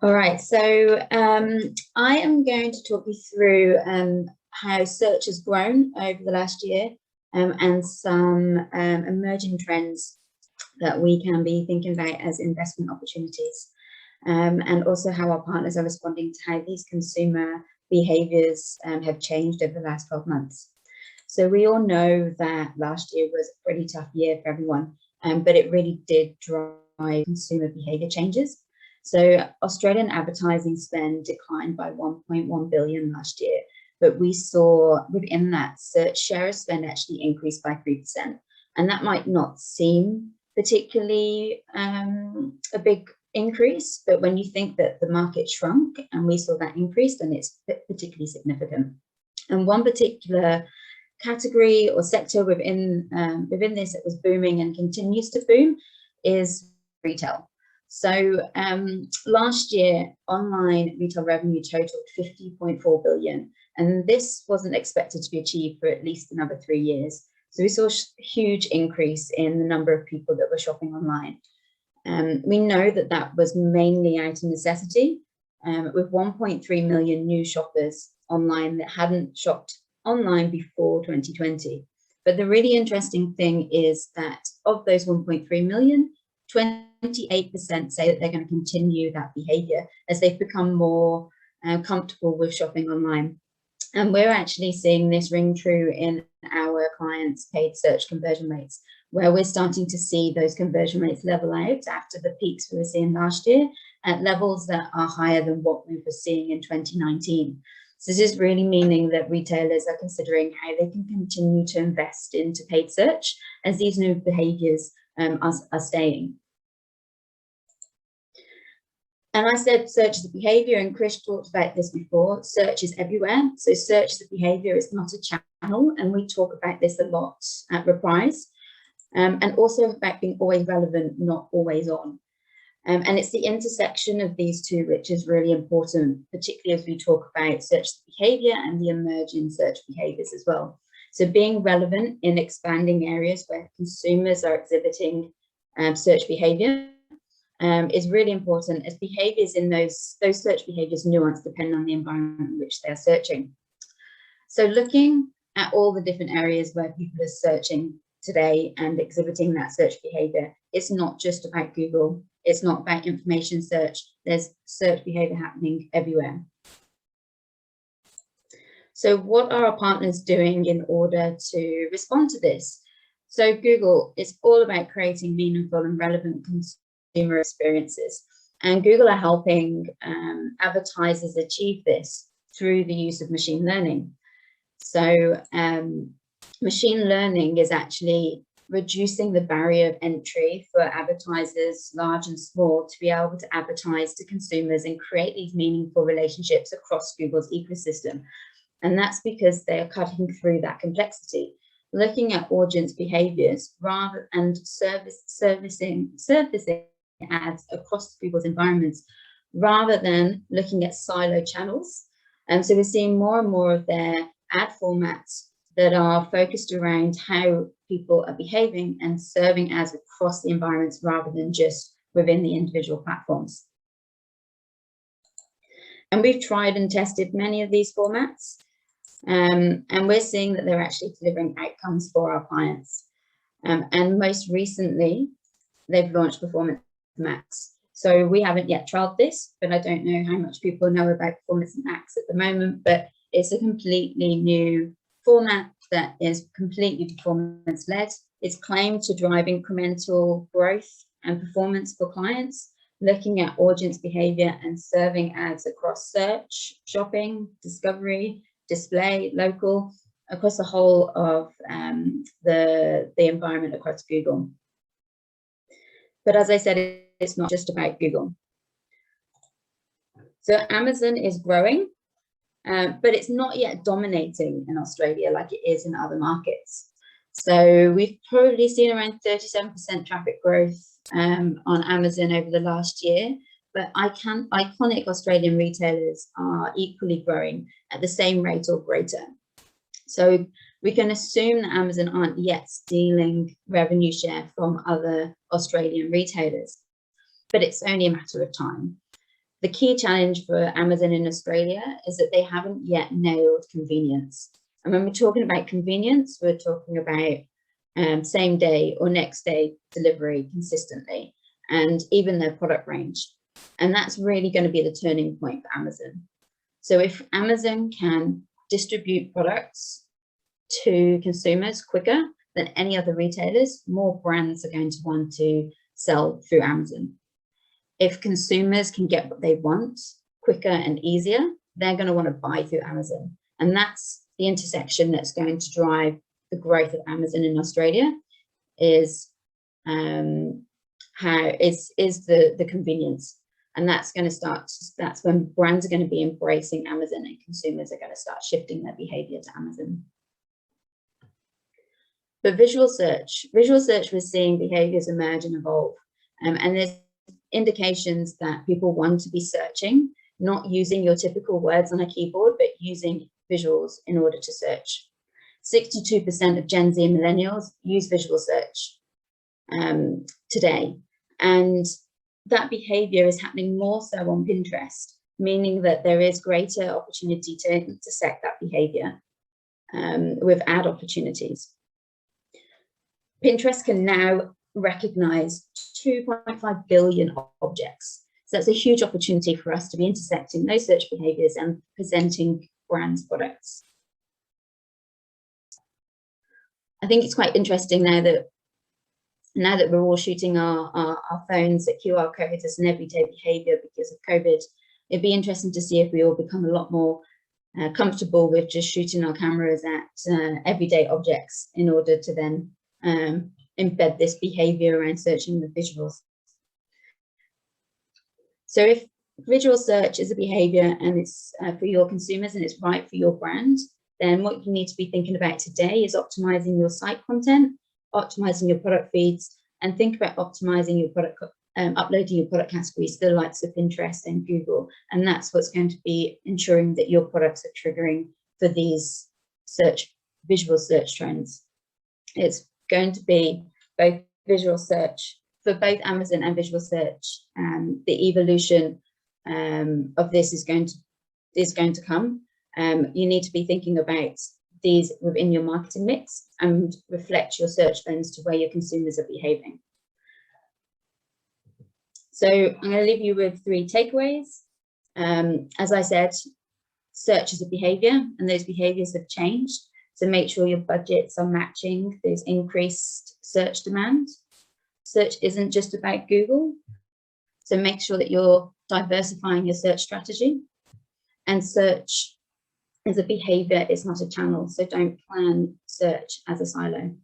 All right, so I am going to talk you through how search has grown over the last year and some emerging trends that we can be thinking about as investment opportunities, and also how our partners are responding to how these consumer behaviours have changed over the last 12 months. So we all know that last year was a pretty tough year for everyone, but it really did drive consumer behaviour changes. So Australian advertising spend declined by 1.1 billion last year, but we saw within that search share of spend actually increased by 3%. And that might not seem particularly a big increase, but when you think that the market shrunk and we saw that increase, then it's particularly significant. And one particular category or sector within this that was booming and continues to boom is retail. So last year, online retail revenue totaled 50.4 billion, and this wasn't expected to be achieved for at least another 3 years. So we saw a huge increase in the number of people that were shopping online. We know that that was mainly out of necessity, with 1.3 million new shoppers online that hadn't shopped online before 2020. But the really interesting thing is that of those 1.3 million, 28% say that they're going to continue that behaviour as they've become more comfortable with shopping online. And we're actually seeing this ring true in our clients' paid search conversion rates, where we're starting to see those conversion rates level out after the peaks we were seeing last year at levels that are higher than what we were seeing in 2019. So this is really meaning that retailers are considering how they can continue to invest into paid search as these new behaviours are staying. And I said search is a behaviour, and Chris talked about this before. Search is everywhere. So search is a behaviour, it's not a channel. And we talk about this a lot at Reprise. And also about being always relevant, not always on. And it's the intersection of these two which is really important, particularly as we talk about search behaviour and the emerging search behaviours as well. So being relevant in expanding areas where consumers are exhibiting search behaviour is really important, as behaviours in those search behaviours nuance depending on the environment in which they're searching. So looking at all the different areas where people are searching today and exhibiting that search behaviour, it's not just about Google, it's not about information search, there's search behaviour happening everywhere. So what are our partners doing in order to respond to this? So Google is all about creating meaningful and relevant consumer experiences, and Google are helping advertisers achieve this through the use of machine learning. So machine learning is actually reducing the barrier of entry for advertisers, large and small, to be able to advertise to consumers and create these meaningful relationships across Google's ecosystem. And that's because they are cutting through that complexity, looking at audience behaviours rather and surfacing ads across Google's environments, rather than looking at silo channels. And so we're seeing more and more of their ad formats that are focused around how people are behaving and serving ads across the environments rather than just within the individual platforms. And we've tried and tested many of these formats, and we're seeing that they're actually delivering outcomes for our clients. And most recently, they've launched Performance Max. So we haven't yet trialed this, but I don't know how much people know about Performance Max at the moment, but it's a completely new format that is completely performance-led. It's claimed to drive incremental growth and performance for clients, looking at audience behaviour and serving ads across search, shopping, discovery, display, local, across the whole of the environment across Google. But as I said, it's not just about Google. So Amazon is growing, but it's not yet dominating in Australia like it is in other markets. So we've probably seen around 37% traffic growth on Amazon over the last year, but iconic Australian retailers are equally growing at the same rate or greater. So we can assume that Amazon aren't yet stealing revenue share from other Australian retailers, but it's only a matter of time. The key challenge for Amazon in Australia is that they haven't yet nailed convenience. And when we're talking about convenience, we're talking about same day or next day delivery consistently, and even their product range. And that's really going to be the turning point for Amazon. So if Amazon can distribute products to consumers quicker than any other retailers, more brands are going to want to sell through Amazon. If consumers can get what they want quicker and easier, they're going to want to buy through Amazon. And that's the intersection that's going to drive the growth of Amazon in Australia, is the convenience. And that's going to start, that's when brands are going to be embracing Amazon and consumers are going to start shifting their behavior to Amazon. But visual search, we're seeing behaviors emerge and evolve. And there's indications that people want to be searching, not using your typical words on a keyboard, but using visuals in order to search. 62% of Gen Z and millennials use visual search today. And that behavior is happening more so on Pinterest, meaning that there is greater opportunity to intersect that behavior with ad opportunities. Pinterest can now recognize 2.5 billion objects. So that's a huge opportunity for us to be intersecting those search behaviors and presenting brands' products. I think it's quite interesting now that we're all shooting our phones at QR codes as an everyday behavior because of COVID. It'd be interesting to see if we all become a lot more comfortable with just shooting our cameras at everyday objects in order to then embed this behavior around searching with visuals. So if visual search is a behavior and it's for your consumers and it's right for your brand, then what you need to be thinking about today is optimizing your site content, optimizing your product feeds, and think about optimizing your product, uploading your product categories to the likes of Pinterest and Google. And that's what's going to be ensuring that your products are triggering for these visual search trends. It's going to be both visual search for both Amazon and visual search. The evolution of this is going to come. You need to be thinking about these within your marketing mix and reflect your search lens to where your consumers are behaving. So I'm going to leave you with 3 takeaways. As I said, search is a behavior and those behaviors have changed. So make sure your budgets are matching those increased search demand. Search isn't just about Google. So make sure that you're diversifying your search strategy. And search is a behavior, it's not a channel. So don't plan search as a silo.